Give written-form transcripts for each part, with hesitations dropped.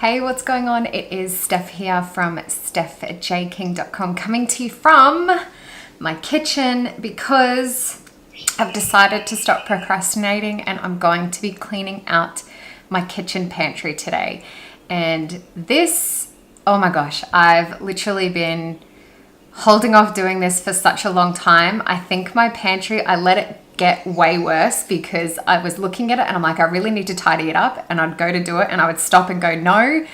Hey, what's going on? It is Steph here from stephjking.com, coming to you from my kitchen because I've decided to stop procrastinating and I'm going to be cleaning out my kitchen pantry today. And this, oh my gosh, I've literally been holding off doing this for such a long time. I think my pantry, I let it get way worse because I was looking at it and I'm like, I really need to tidy it up, and I'd go to do it and I would stop and go, no,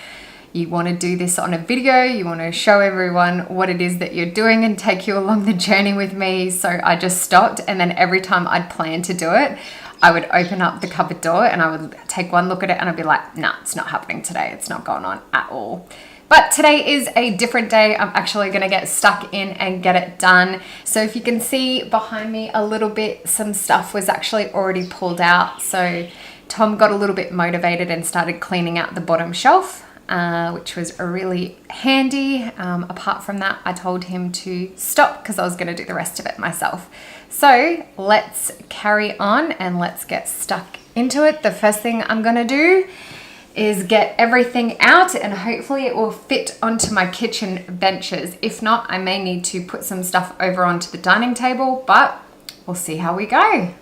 you want to do this on a video, you want to show everyone what it is that you're doing and take you along the journey with me. So I just stopped, and then every time I'd plan to do it, I would open up the cupboard door and I would take one look at it and I'd be like, nah, it's not happening today. It's not going on at all. But today is a different day. I'm actually gonna get stuck in and get it done. So if you can see behind me a little bit, some stuff was actually already pulled out. So Tom got a little bit motivated and started cleaning out the bottom shelf, which was really handy. Apart from that, I told him to stop because I was gonna do the rest of it myself. So let's carry on and let's get stuck into it. The first thing I'm gonna do is get everything out, and hopefully it will fit onto my kitchen benches. If not, I may need to put some stuff over onto the dining table, but we'll see how we go.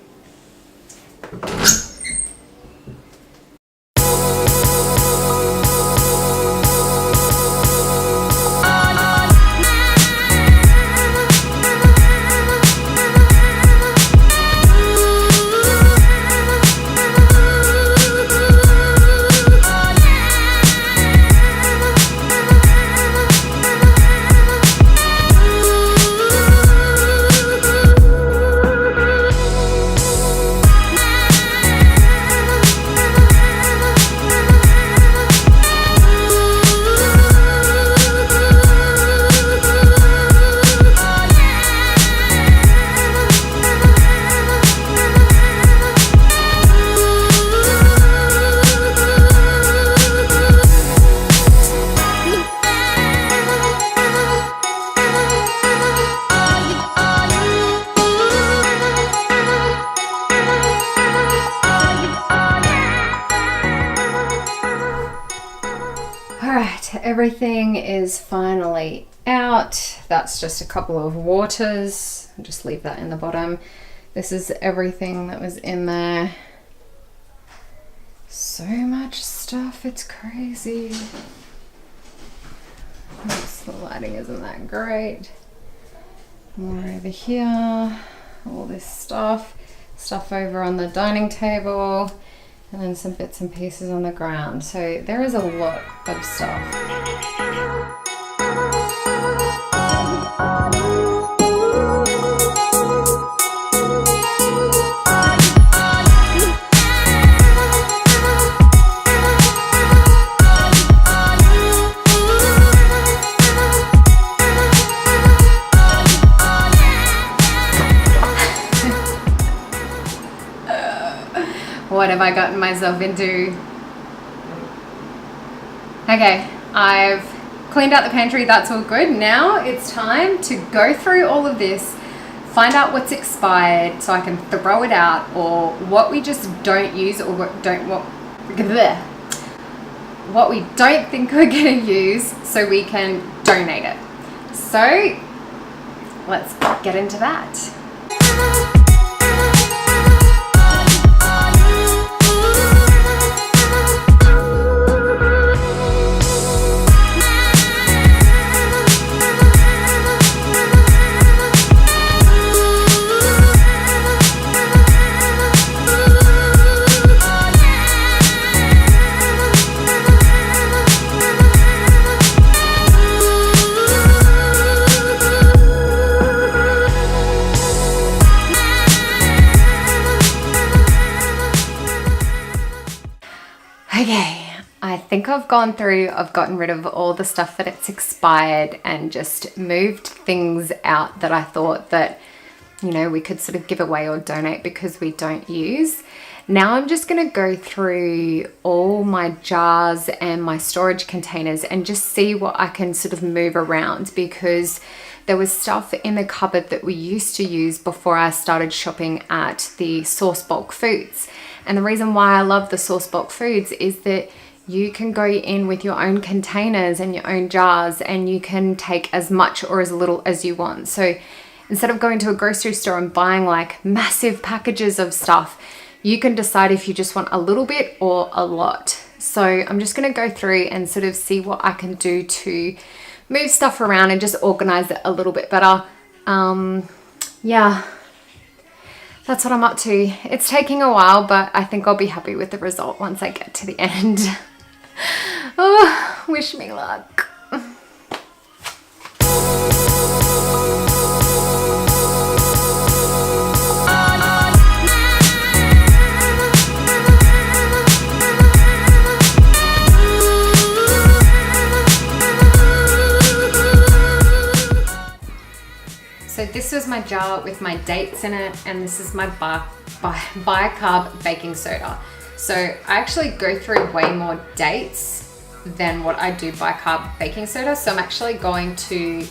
Everything is finally out. That's just a couple of waters. I'll just leave that in the bottom. This is everything that was in there. So much stuff, it's crazy. Oops, the lighting isn't that great. More over here. All this stuff over on the dining table. And then some bits and pieces on the ground. So there is a lot of stuff. What have I gotten myself into? Okay, I've cleaned out the pantry, that's all good. Now it's time to go through all of this, find out what's expired so I can throw it out, or what we just don't use, or what we don't think we're gonna use, so we can donate it. So let's get into that. Okay, I think I've gone through, I've gotten rid of all the stuff that it's expired and just moved things out that I thought that, you know, we could sort of give away or donate because we don't use. Now I'm just going to go through all my jars and my storage containers and just see what I can sort of move around, because there was stuff in the cupboard that we used to use before I started shopping at the Source Bulk Foods. And the reason why I love the Source Bulk Foods is that you can go in with your own containers and your own jars, and you can take as much or as little as you want. So instead of going to a grocery store and buying like massive packages of stuff, you can decide if you just want a little bit or a lot. So I'm just going to go through and sort of see what I can do to move stuff around and just organize it a little bit better. Yeah, that's what I'm up to. It's taking a while, but I think I'll be happy with the result once I get to the end. Oh, wish me luck. So this was my jar with my dates in it, and this is my bicarb baking soda. So I actually go through way more dates than what I do bicarb baking soda. So I'm actually going to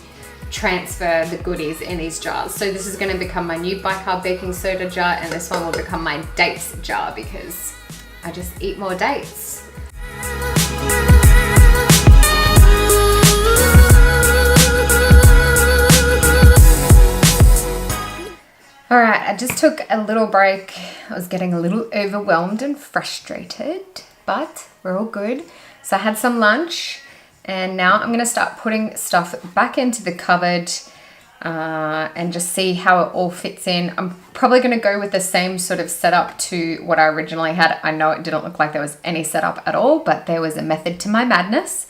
transfer the goodies in these jars. So this is going to become my new bicarb baking soda jar, and this one will become my dates jar because I just eat more dates. All right, I just took a little break. I was getting a little overwhelmed and frustrated, but we're all good. So I had some lunch, and now I'm gonna start putting stuff back into the cupboard and just see how it all fits in. I'm probably gonna go with the same sort of setup to what I originally had. I know it didn't look like there was any setup at all, but there was a method to my madness.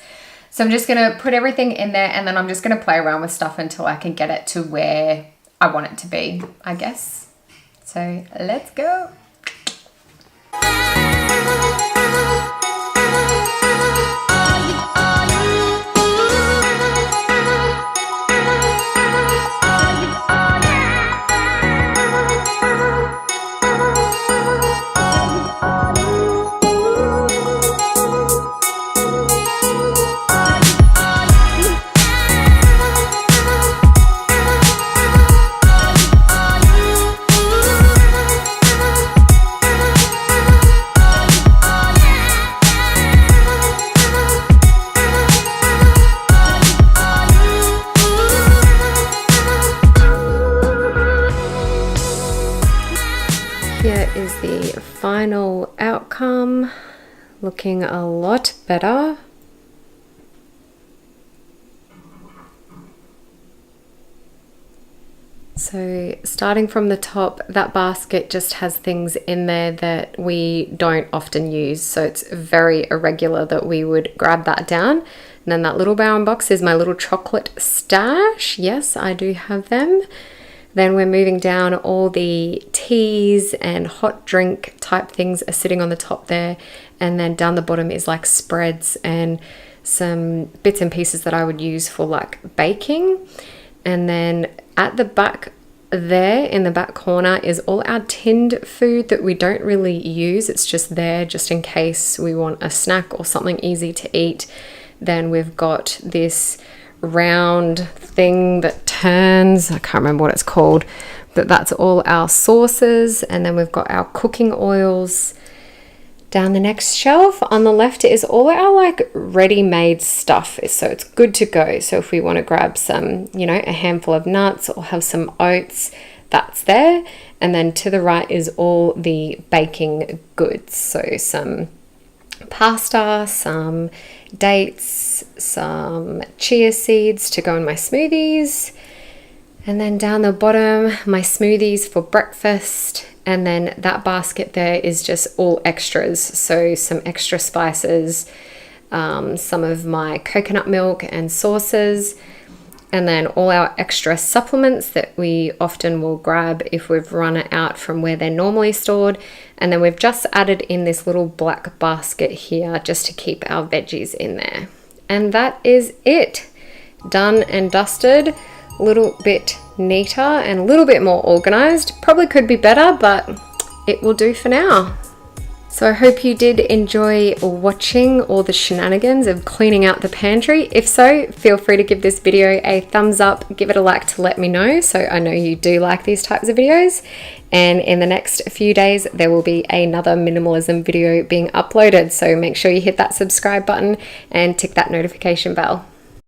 So I'm just gonna put everything in there, and then I'm just gonna play around with stuff until I can get it to where I want it to be, I guess. So let's go. Here is the final outcome, looking a lot better. So starting from the top, that basket just has things in there that we don't often use. So it's very irregular that we would grab that down. And then that little brown box is my little chocolate stash. Yes, I do have them. Then we're moving down, all the teas and hot drink type things are sitting on the top there. And then down the bottom is like spreads and some bits and pieces that I would use for like baking. And then at the back there in the back corner is all our tinned food that we don't really use. It's just there just in case we want a snack or something easy to eat. Then we've got this round thing that turns, I can't remember what it's called, but that's all our sauces. And then we've got our cooking oils. Down the next shelf on the left is all our like ready-made stuff, so it's good to go. So if we want to grab some, you know, a handful of nuts or have some oats, that's there. And then to the right is all the baking goods, so some pasta, some dates, some chia seeds to go in my smoothies, and then down the bottom my smoothies for breakfast. And then that basket there is just all extras, so some extra spices, some of my coconut milk and sauces, and then all our extra supplements that we often will grab if we've run it out from where they're normally stored. And then we've just added in this little black basket here just to keep our veggies in there. And that is it. Done and dusted. A little bit neater and a little bit more organized. Probably could be better, but it will do for now. So I hope you did enjoy watching all the shenanigans of cleaning out the pantry. If so, feel free to give this video a thumbs up, give it a like to let me know so I know you do like these types of videos. And in the next few days, there will be another minimalism video being uploaded. So make sure you hit that subscribe button and tick that notification bell.